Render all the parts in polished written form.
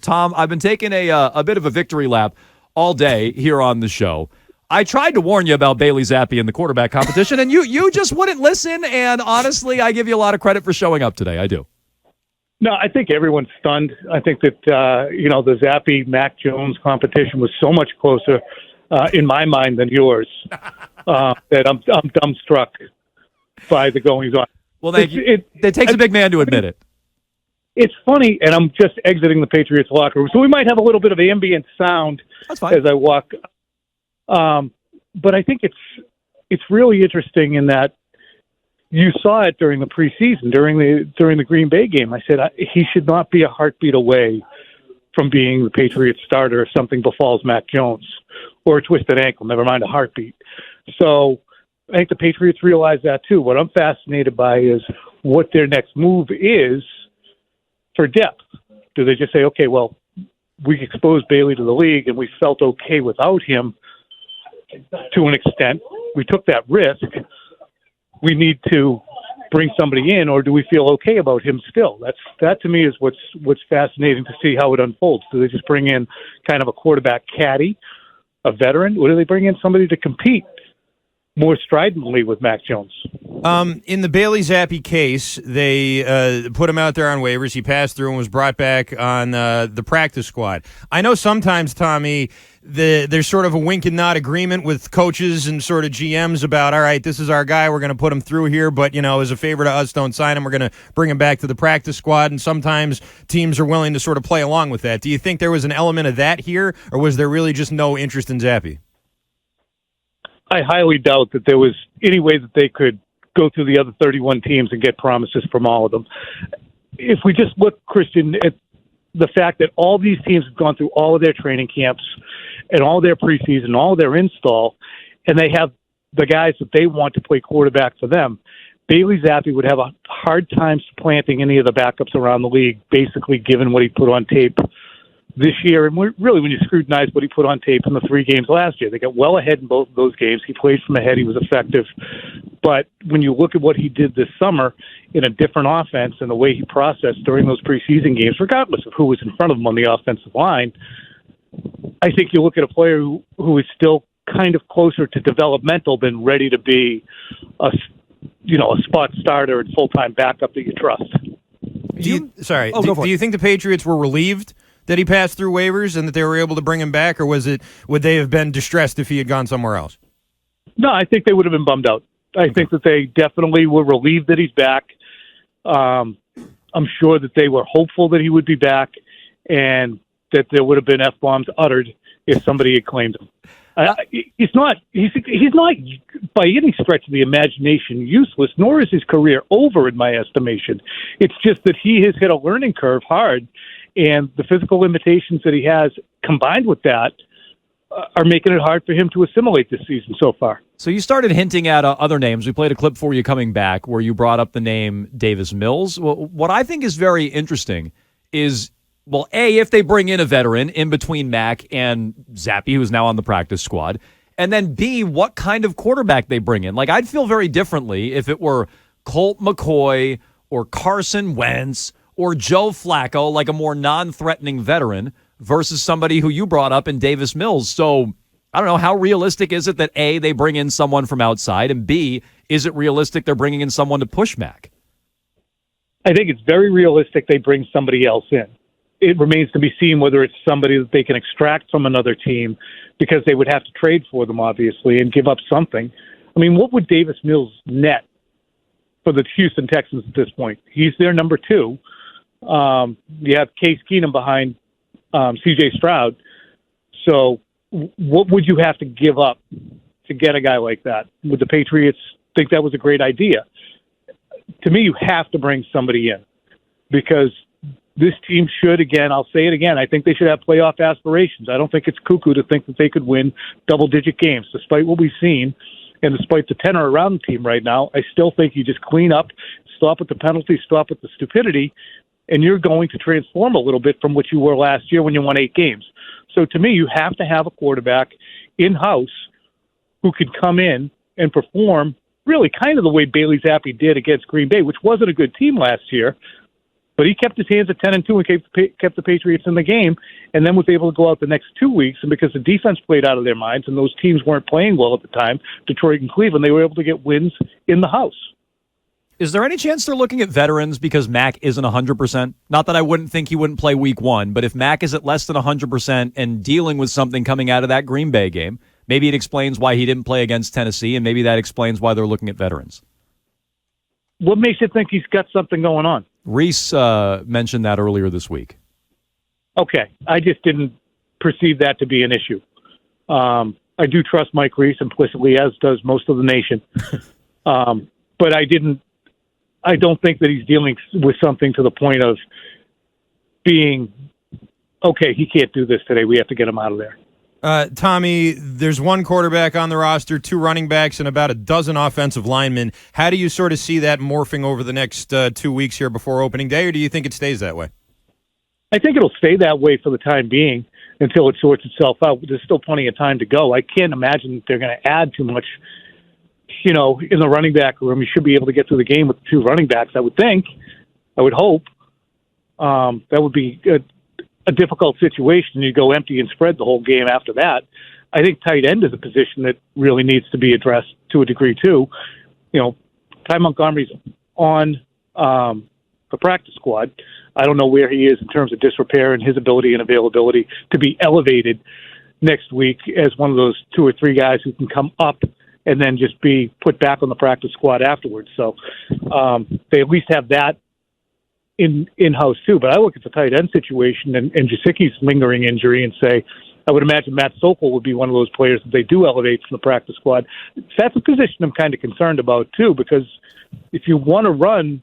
Tom, I've been taking a bit of a victory lap all day here on the show. I tried to warn you about Bailey Zappe in the quarterback competition, and you just wouldn't listen. And honestly, I give you a lot of credit for showing up today. I do. No, I think everyone's stunned. I think that the Zappe Mac Jones competition was so much closer in my mind than yours that I'm dumbstruck by the goings on. Well, thank you. It takes a big man to admit it. It's funny, and I'm just exiting the Patriots locker room, so we might have a little bit of ambient sound as I walk. But I think it's really interesting in that you saw it during the preseason, during the Green Bay game. I said he should not be a heartbeat away from being the Patriots starter if something befalls Mac Jones or a twisted ankle, never mind a heartbeat. So I think the Patriots realize that too. What I'm fascinated by is what their next move is for depth. Do they just say, okay, well, we exposed Bailey to the league and we felt okay without him to an extent. We took that risk. We need to bring somebody in, or do we feel okay about him still? That to me is what's fascinating to see how it unfolds. Do they just bring in kind of a quarterback caddy, a veteran, or do they bring in somebody to compete more stridently with Mac Jones? In the Bailey Zappe case, they put him out there on waivers. He passed through and was brought back on the practice squad. I know sometimes, Tommy, there's sort of a wink and nod agreement with coaches and sort of GMs about, all right, this is our guy, we're going to put him through here, but, as a favor to us, don't sign him. We're going to bring him back to the practice squad, and sometimes teams are willing to sort of play along with that. Do you think there was an element of that here, or was there really just no interest in Zappe? I highly doubt that there was any way that they could go through the other 31 teams and get promises from all of them. If we just look, Christian, at the fact that all these teams have gone through all of their training camps and all their preseason, all their install, and they have the guys that they want to play quarterback for them, Bailey Zappe would have a hard time supplanting any of the backups around the league, basically given what he put on tape this year. And really, when you scrutinize what he put on tape in the 3 games last year, they got well ahead in both of those games. He played from ahead. He was effective. But when you look at what he did this summer in a different offense and the way he processed during those preseason games, regardless of who was in front of him on the offensive line, I think you look at a player who is still kind of closer to developmental than ready to be a spot starter and full-time backup that you trust. Do you think the Patriots were relieved that he passed through waivers and that they were able to bring him back, or would they have been distressed if he had gone somewhere else? No, I think they would have been bummed out. I think that they definitely were relieved that he's back. I'm sure that they were hopeful that he would be back and that there would have been F-bombs uttered if somebody had claimed him. He's not by any stretch of the imagination useless, nor is his career over in my estimation. It's just that he has hit a learning curve hard, and the physical limitations that he has combined with that are making it hard for him to assimilate this season so far. So you started hinting at other names. We played a clip for you coming back where you brought up the name Davis Mills. Well, what I think is very interesting is, well, A, if they bring in a veteran in between Mac and Zappe, who's now on the practice squad, and then B, what kind of quarterback they bring in. Like, I'd feel very differently if it were Colt McCoy or Carson Wentz or Joe Flacco, like a more non-threatening veteran, versus somebody who you brought up in Davis Mills. So, I don't know, how realistic is it that A, they bring in someone from outside, and B, is it realistic they're bringing in someone to push Mac? I think it's very realistic they bring somebody else in. It remains to be seen whether it's somebody that they can extract from another team, because they would have to trade for them, obviously, and give up something. I mean, what would Davis Mills net for the Houston Texans at this point? He's their number 2. You have Case Keenum behind C.J. Stroud. So what would you have to give up to get a guy like that? Would the Patriots think that was a great idea? To me, you have to bring somebody in, because this team should, again, I'll say it again, I think they should have playoff aspirations. I don't think it's cuckoo to think that they could win double-digit games. Despite what we've seen and despite the tenor around the team right now, I still think you just clean up, stop with the penalties, stop with the stupidity, and you're going to transform a little bit from what you were last year when you won 8 games. So to me, you have to have a quarterback in-house who can come in and perform really kind of the way Bailey Zappe did against Green Bay, which wasn't a good team last year, But he kept his hands at 10-2 and kept the Patriots in the game, and then was able to go out the next 2 weeks. And because the defense played out of their minds and those teams weren't playing well at the time, Detroit and Cleveland, they were able to get wins in the house. Is there any chance they're looking at veterans because Mac isn't 100%? Not that I wouldn't think he wouldn't play week one, but if Mac is at less than 100% and dealing with something coming out of that Green Bay game, maybe it explains why he didn't play against Tennessee, and maybe that explains why they're looking at veterans. What makes you think he's got something going on? Reese mentioned that earlier this week. Okay. I just didn't perceive that to be an issue. I do trust Mike Reese implicitly, as does most of the nation. But I don't think that he's dealing with something to the point of being, okay, he can't do this today. We have to get him out of there. Tommy, there's one quarterback on the roster, 2 running backs, and about a dozen offensive linemen. How do you sort of see that morphing over the next 2 weeks here before opening day, or do you think it stays that way? I think it'll stay that way for the time being until it sorts itself out. There's still plenty of time to go. I can't imagine they're going to add too much, in the running back room. You should be able to get through the game with 2 running backs, I would think. I would hope. That would be a difficult situation. You go empty and spread the whole game after that. I think tight end is a position that really needs to be addressed to a degree too. Ty Montgomery's on the practice squad. I don't know where he is in terms of disrepair and his ability and availability to be elevated next week as one of those 2 or 3 guys who can come up and then just be put back on the practice squad afterwards. So they at least have that in-house too. But I look at the tight end situation and Jasicki's lingering injury and say, I would imagine Matt Sokol would be one of those players that they do elevate from the practice squad. That's a position I'm kind of concerned about too, because if you want to run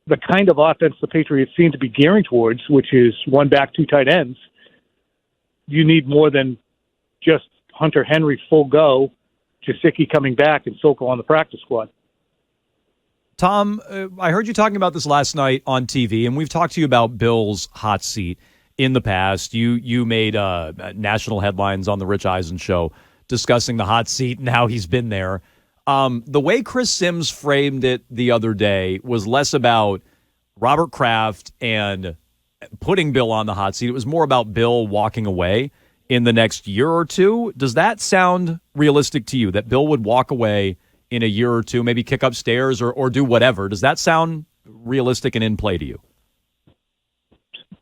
the kind of offense the Patriots seem to be gearing towards, which is 1 back, 2 tight ends, you need more than just Hunter Henry full go, Jasicki coming back, and Sokol on the practice squad. Tom, I heard you talking about this last night on TV, and we've talked to you about Bill's hot seat in the past. You made national headlines on the Rich Eisen show discussing the hot seat and how he's been there. The way Chris Sims framed it the other day was less about Robert Kraft and putting Bill on the hot seat. It was more about Bill walking away in the next year or two. Does that sound realistic to you, that Bill would walk away in a year or two, maybe kick upstairs or do whatever? Does that sound realistic and in play to you?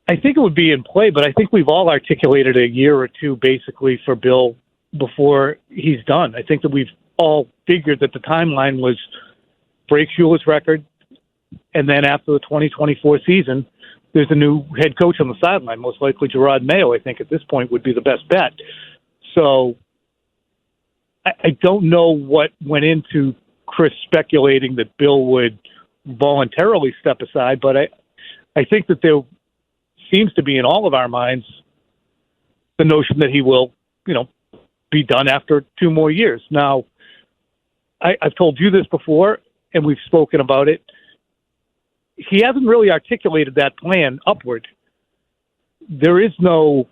I think it would be in play, but I think we've all articulated a year or two basically for Bill before he's done. I think that we've all figured that the timeline was break Shula's record, and then after the 2024 season, there's a new head coach on the sideline, most likely Gerard Mayo, I think at this point would be the best bet. So I don't know what went into Chris speculating that Bill would voluntarily step aside, but I think that there seems to be in all of our minds the notion that he will, be done after 2 more years. Now, I've told you this before, and we've spoken about it. He hasn't really articulated that plan upward. There is no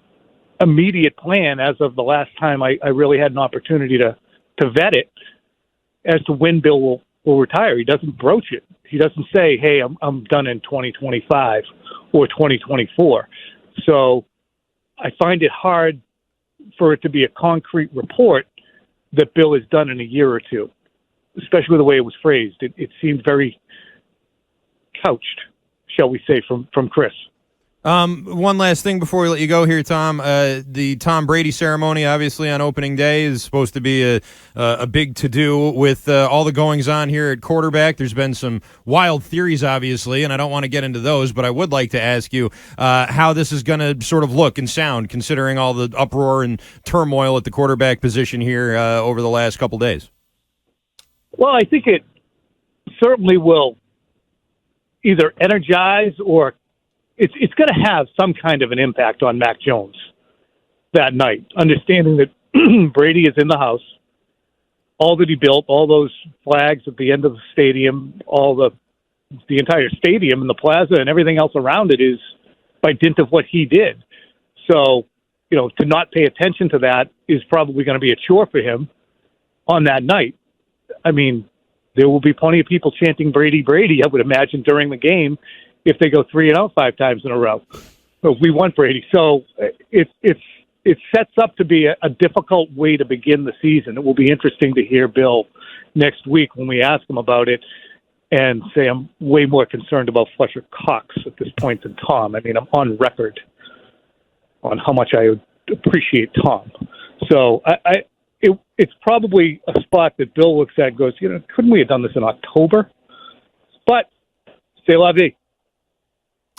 immediate plan as of the last time I really had an opportunity to vet it as to when Bill will retire. He doesn't broach it. He doesn't say, hey, I'm done in 2025 or 2024. So I find it hard for it to be a concrete report that Bill is done in a year or two, especially the way it was phrased. It seemed very couched, shall we say, from Chris. One last thing before we let you go here, Tom. The Tom Brady ceremony, obviously, on opening day is supposed to be a big to-do with all the goings-on here at quarterback. There's been some wild theories, obviously, and I don't want to get into those, but I would like to ask you how this is going to sort of look and sound, considering all the uproar and turmoil at the quarterback position here over the last couple days. Well, I think it certainly will either energize or it's going to have some kind of an impact on Mac Jones that night, understanding that Brady is in the house, all that he built, all those flags at the end of the stadium, all the entire stadium and the plaza and everything else around it is by dint of what he did. So, to not pay attention to that is probably going to be a chore for him on that night. I mean, there will be plenty of people chanting Brady, Brady, I would imagine, during the game. if they go 3-0 5 times in a row. So we won, Brady. So it sets up to be a difficult way to begin the season. It will be interesting to hear Bill next week when we ask him about it and say I'm way more concerned about Fletcher Cox at this point than Tom. I mean, I'm on record on how much I appreciate Tom. So it's probably a spot that Bill looks at and goes, couldn't we have done this in October? But c'est la vie.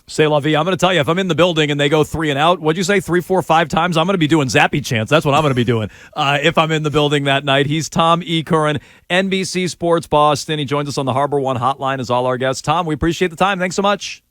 C'est la vie. I'm going to tell you, if I'm in the building and they go 3 and out, what'd you say, 3, 4, 5 times? I'm going to be doing Zappe chants. That's what I'm going to be doing if I'm in the building that night. He's Tom E. Curran, NBC Sports Boston. He joins us on the Harbor One hotline as all our guests. Tom, we appreciate the time. Thanks so much.